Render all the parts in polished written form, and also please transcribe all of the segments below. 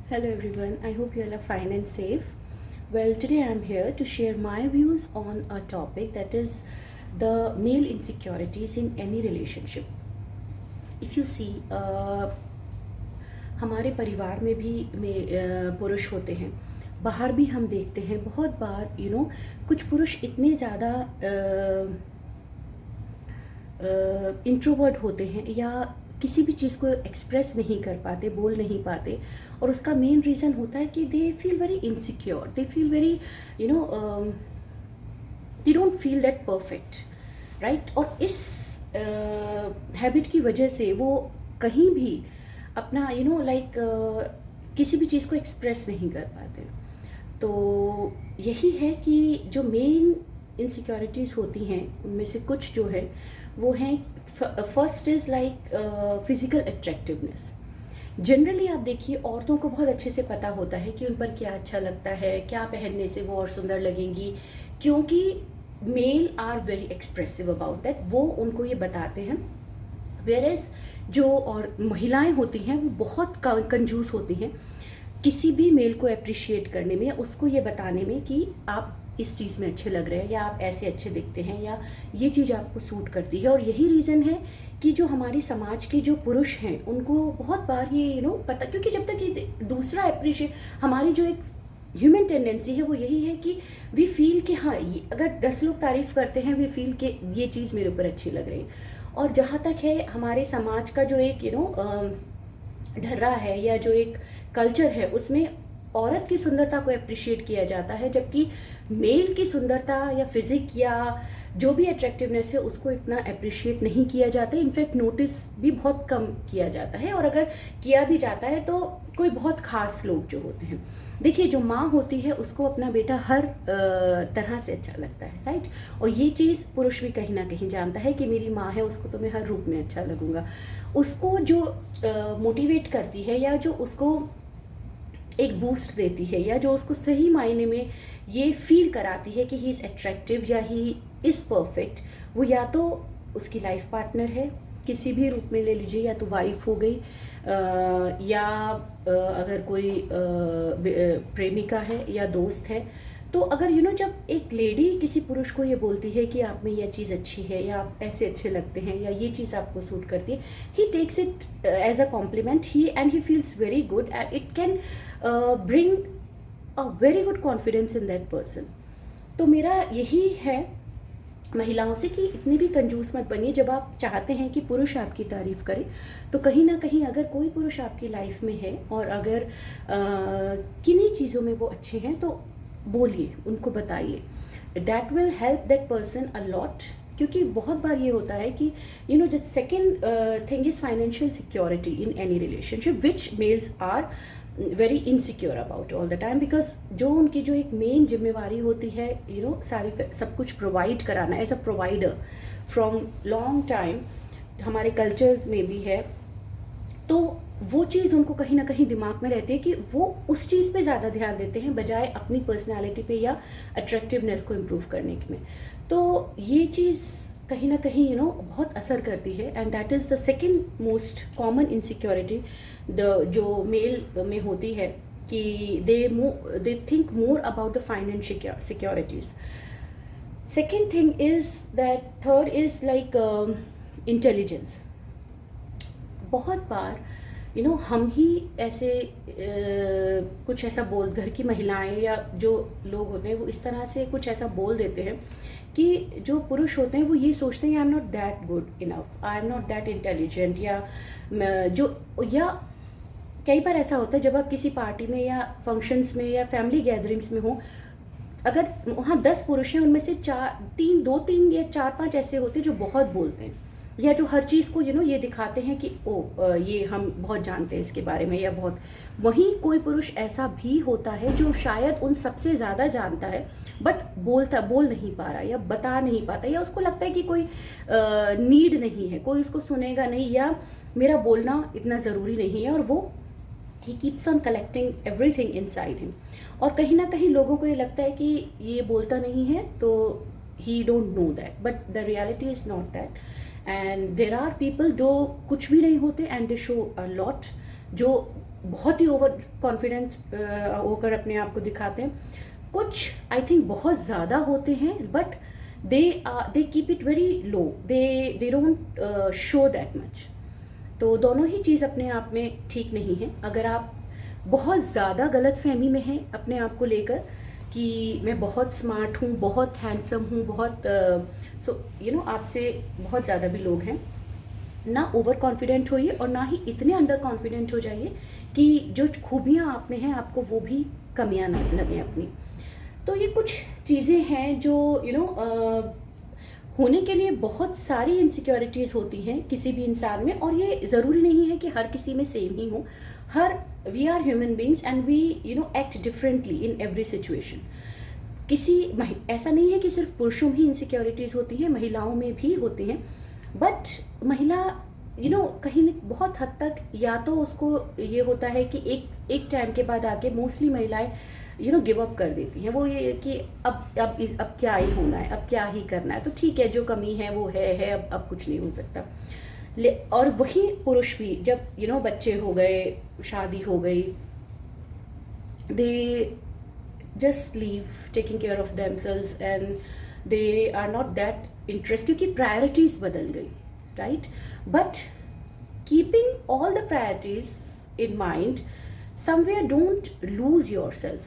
Hello everyone, I hope you all are fine and safe. Well, today I'm here to share my views on a topic that is the male insecurities in any relationship. If you see, हमारे परिवार में भी पुरुष होते हैं, बाहर भी हम देखते हैं बहुत बार कुछ पुरुष इतने ज़्यादा इंट्रोवर्ट होते हैं या किसी भी चीज़ को एक्सप्रेस नहीं कर पाते, बोल नहीं पाते, और उसका मेन रीज़न होता है कि they feel very insecure, they feel very you know they don't feel that perfect, right. और इस हैबिट की वजह से वो कहीं भी अपना किसी भी चीज़ को एक्सप्रेस नहीं कर पाते। तो यही है कि जो मेन इनसिक्योरिटीज़ होती हैं उनमें से कुछ जो है वो हैं, first is like physical attractiveness. Generally आप देखिए, औरतों को बहुत अच्छे से पता होता है कि उन पर क्या अच्छा लगता है, क्या पहनने से वो और सुंदर लगेंगी, क्योंकि male are very expressive about that, वो उनको ये बताते हैं। वेयरएज जो और महिलाएं होती हैं वो बहुत कंजूस होती हैं किसी भी मेल को अप्रिशिएट करने में, उसको ये बताने में कि आप इस चीज़ में अच्छे लग रहे हैं, या आप ऐसे अच्छे दिखते हैं, या ये चीज़ आपको सूट करती है। और यही रीज़न है कि जो हमारी समाज के जो पुरुष हैं उनको बहुत बार ये पता, क्योंकि जब तक ये दूसरा अप्रिशिएट, हमारी जो एक ह्यूमन टेंडेंसी है वो यही है कि वी फील कि हाँ, ये अगर 10 लोग तारीफ़ करते हैं, वी फील कि ये चीज़ मेरे ऊपर अच्छी लग रही है। और जहाँ तक है हमारे समाज का जो एक ढर्रा है या जो एक कल्चर है, उसमें औरत की सुंदरता को अप्रिशिएट किया जाता है, जबकि मेल की सुंदरता या फिजिक या जो भी अट्रैक्टिवनेस है उसको इतना अप्रिशिएट नहीं किया जाता है। इनफैक्ट नोटिस भी बहुत कम किया जाता है, और अगर किया भी जाता है तो कोई बहुत खास लोग जो होते हैं। देखिए, जो माँ होती है उसको अपना बेटा हर तरह से अच्छा लगता है, राइट। और ये चीज़ पुरुष भी कहीं ना कहीं जानता है कि मेरी माँ है, उसको तो मैं हर रूप में अच्छा लगूंगा। उसको जो मोटिवेट करती है या जो उसको एक बूस्ट देती है या जो उसको सही मायने में ये फील कराती है कि ही इज़ अट्रैक्टिव या ही इज़ परफेक्ट, वो या तो उसकी लाइफ पार्टनर है, किसी भी रूप में ले लीजिए, या तो वाइफ हो गई, या अगर कोई प्रेमिका है या दोस्त है। तो अगर जब एक लेडी किसी पुरुष को ये बोलती है कि आप में यह चीज़ अच्छी है, या आप ऐसे अच्छे लगते हैं, या ये चीज़ आपको सूट करती है, he takes it as a compliment, he feels very good, and it can bring a very good confidence in that person. तो मेरा यही है महिलाओं से कि इतनी भी कंजूस मत बनिए। जब आप चाहते हैं कि पुरुष आपकी तारीफ़ करे, तो कहीं ना कहीं अगर कोई पुरुष आपकी लाइफ में है और अगर किन्हीं चीज़ों में वो अच्छे हैं, तो बोलिए, उनको बताइए। That will help that person a lot. क्योंकि बहुत बार ये होता है कि the second thing is financial security in any relationship, which males are very insecure about all the time, because जो उनकी जो एक मेन जिम्मेवारी होती है सारी सब कुछ प्रोवाइड कराना as a provider from long time, हमारे कल्चर्स में भी है। तो वो चीज़ उनको कहीं ना कहीं दिमाग में रहती है कि वो उस चीज़ पे ज़्यादा ध्यान देते हैं बजाय अपनी पर्सनालिटी पे या अट्रैक्टिवनेस को इम्प्रूव करने में। तो ये चीज़ कहीं ना कहीं बहुत असर करती है, and that is the second most common insecurity जो मेल में होती है, कि they think more about the financial securities. Second thing is that, third is like intelligence. बहुत बार हम ही ऐसे कुछ ऐसा बोल, घर की महिलाएं या जो लोग होते हैं वो इस तरह से कुछ ऐसा बोल देते हैं कि जो पुरुष होते हैं वो ये सोचते हैं I am not that good enough, I am not that intelligent, या कई बार ऐसा होता है जब आप किसी पार्टी में या फंक्शंस में या फैमिली गैदरिंग्स में हो, अगर वहाँ 10 पुरुष हैं, उनमें से दो तीन या 4-5 ऐसे होते हैं जो बहुत बोलते हैं, या जो हर चीज़ को ये दिखाते हैं कि ये हम बहुत जानते हैं इसके बारे में, या बहुत। वहीं कोई पुरुष ऐसा भी होता है जो शायद उन सबसे ज़्यादा जानता है, बट बोल नहीं पा रहा, या बता नहीं पाता, या उसको लगता है कि कोई नीड नहीं है, कोई उसको सुनेगा नहीं, या मेरा बोलना इतना ज़रूरी नहीं है, और वो he keeps on collecting everything inside him. और कहीं ना कहीं लोगों को ये लगता है कि ये बोलता नहीं है, तो he don't know that, but the reality is not that. And there are people जो कुछ भी नहीं होते and they show a lot, जो बहुत ही ओवर कॉन्फिडेंट होकर अपने आप को दिखाते हैं, कुछ आई थिंक बहुत ज़्यादा होते हैं but they keep it very low, they don't show that much. तो दोनों ही चीज़ अपने आप में ठीक नहीं है। अगर आप बहुत ज़्यादा गलत फहमी में हैं अपने आप को लेकर कि मैं बहुत स्मार्ट हूँ, बहुत हैंडसम हूँ, बहुत आपसे बहुत ज़्यादा भी लोग हैं, ना ओवर कॉन्फिडेंट होइए और ना ही इतने अंडर कॉन्फिडेंट हो जाइए कि जो खूबियाँ आप में हैं आपको वो भी कमियाँ ना लगें अपनी। तो ये कुछ चीज़ें हैं जो होने के लिए बहुत सारी इनसिक्योरिटीज़ होती हैं किसी भी इंसान में, और ये ज़रूरी नहीं है कि हर किसी में सेम ही हो। We are human beings and we act differently in every situation. ऐसा नहीं है कि सिर्फ पुरुषों में ही इनसिक्योरिटीज़ होती हैं, महिलाओं में भी होती हैं। बट महिला कहीं बहुत हद तक या तो उसको ये होता है कि एक टाइम के बाद आके मोस्टली महिलाएं गिव अप कर देती हैं। वो ये कि अब क्या ही होना है, अब क्या ही करना है, तो ठीक है जो कमी है वो है, अब कुछ नहीं हो सकता। और वही पुरुष भी जब बच्चे हो गए, शादी हो गई, they just leave taking care of themselves and they are not that interest, क्योंकि प्रायोरिटीज बदल गई, right? But keeping all the priorities in mind, somewhere don't lose yourself,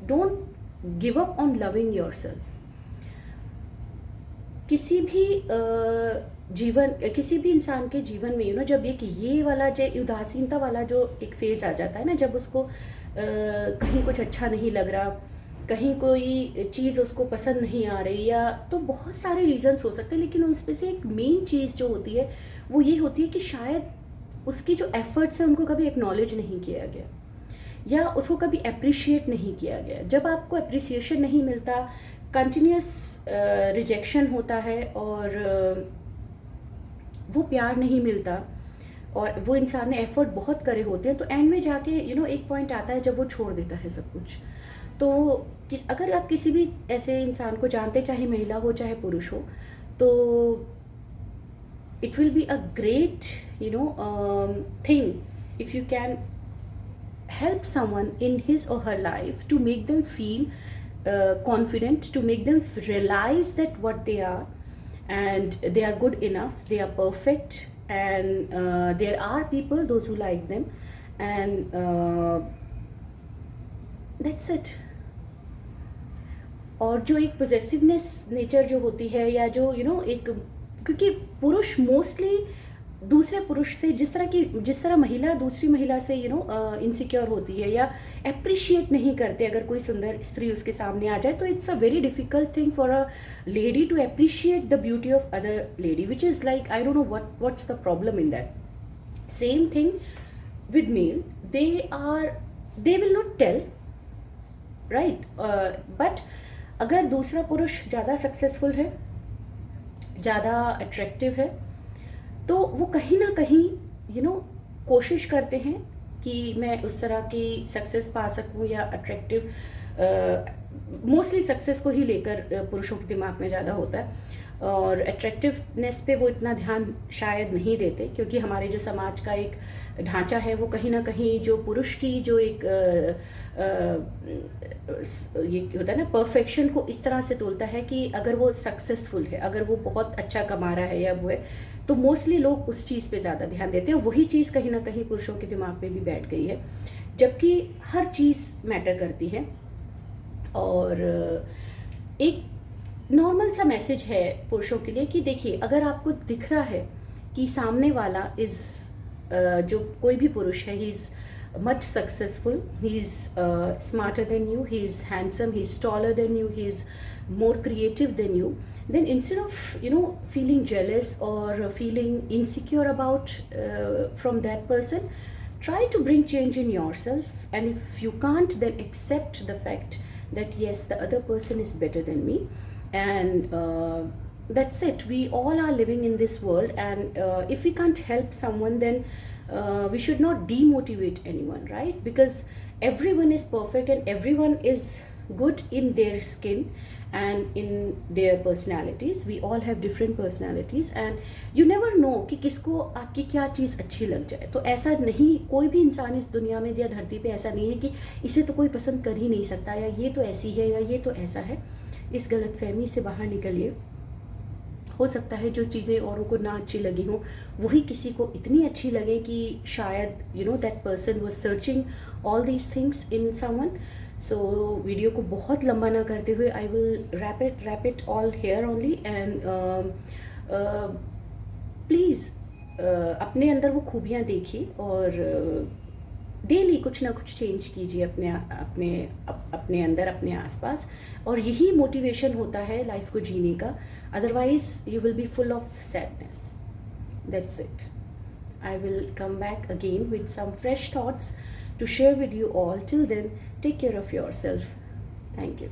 don't give up on loving yourself. किसी भी इंसान के जीवन में जब ये वाला जो उदासीनता वाला जो एक फेज आ जाता है ना, जब उसको कहीं कुछ अच्छा नहीं लग रहा, कहीं कोई चीज़ उसको पसंद नहीं आ रही, या तो बहुत सारे रीजंस हो सकते हैं, लेकिन उसमें से एक मेन चीज़ जो होती है वो ये होती है कि शायद उसकी जो एफर्ट्स हैं उनको कभी एक्नॉलेज नहीं किया गया, या उसको कभी अप्रिशिएट नहीं किया गया। जब आपको अप्रिसिएशन नहीं मिलता, कंटिन्यूस रिजेक्शन होता है, और वो प्यार नहीं मिलता, और वो इंसान ने एफर्ट बहुत करे होते हैं, तो एंड में जाके एक पॉइंट आता है जब वो छोड़ देता है सब कुछ। तो अगर आप किसी भी ऐसे इंसान को जानते, चाहे महिला हो चाहे पुरुष हो, तो it will be a great thing if you can help someone in his or her life to make them feel confident, to make them realize that what they are, and they are good enough, they are perfect, and there are people, those who like them, and that's it. और जो एक possessiveness nature जो होती है, या जो एक, क्योंकि पुरुष मोस्टली दूसरे पुरुष से जिस तरह महिला दूसरी महिला से इनसिक्योर होती है या अप्रिशिएट नहीं करते, अगर कोई सुंदर स्त्री उसके सामने आ जाए, तो it's a very difficult thing for a lady to appreciate the beauty of other lady, which is like I don't know what's the problem in that. Same thing with male, they will not tell, right? But अगर दूसरा पुरुष ज़्यादा successful है, ज़्यादा attractive है, तो वो कहीं ना कहीं कोशिश करते हैं कि मैं उस तरह की सक्सेस पा सकूं, या अट्रैक्टिव, मोस्टली सक्सेस को ही लेकर पुरुषों के दिमाग में ज़्यादा होता है, और अट्रैक्टिवनेस पे वो इतना ध्यान शायद नहीं देते, क्योंकि हमारे जो समाज का एक ढांचा है वो कहीं ना कहीं जो पुरुष की जो एक ये होता है ना, परफेक्शन को इस तरह से तोलता है कि अगर वो सक्सेसफुल है, अगर वो बहुत अच्छा कमा रहा है या वो है, तो मोस्टली लोग उस चीज़ पे ज़्यादा ध्यान देते हैं। वही चीज़ कहीं ना कहीं पुरुषों के दिमाग में भी बैठ गई है, जबकि हर चीज़ मैटर करती है। और एक नॉर्मल सा मैसेज है पुरुषों के लिए कि देखिए, अगर आपको दिख रहा है कि सामने वाला जो कोई भी पुरुष है, he is much successful, he's smarter than you, he's handsome, he's taller than you, he's more creative than you, then instead of feeling jealous or feeling insecure about from that person, try to bring change in yourself. And if you can't, then accept the fact that yes, the other person is better than me, and that's it. We all are living in this world, and if we can't help someone, then we should not demotivate anyone, right? Because everyone is perfect and everyone is good in their skin, and in their personalities. We all have different personalities and you never know कि किसको आपकी क्या चीज़ अच्छी लग जाए. तो ऐसा नहीं, कोई भी इंसान इस दुनिया में या धरती पे ऐसा नहीं है कि इसे तो कोई पसंद कर ही नहीं सकता, या ये तो ऐसी है या ये तो ऐसा है. इस गलतफहमी से बाहर निकलिए. हो सकता है जो चीज़ें औरों को ना अच्छी लगी हों वही किसी को इतनी अच्छी लगे कि शायद that person was searching all these things in someone. So video को बहुत लंबा ना करते हुए I will wrap it all here only. And please अपने अंदर वो खूबियाँ देखिए और डेली कुछ ना कुछ चेंज कीजिए अपने अंदर, अपने आसपास. और यही मोटिवेशन होता है लाइफ को जीने का. Otherwise you will be full of sadness. That's it. I will come back again with some fresh thoughts to share with you all. Till then, take care of yourself. Thank you.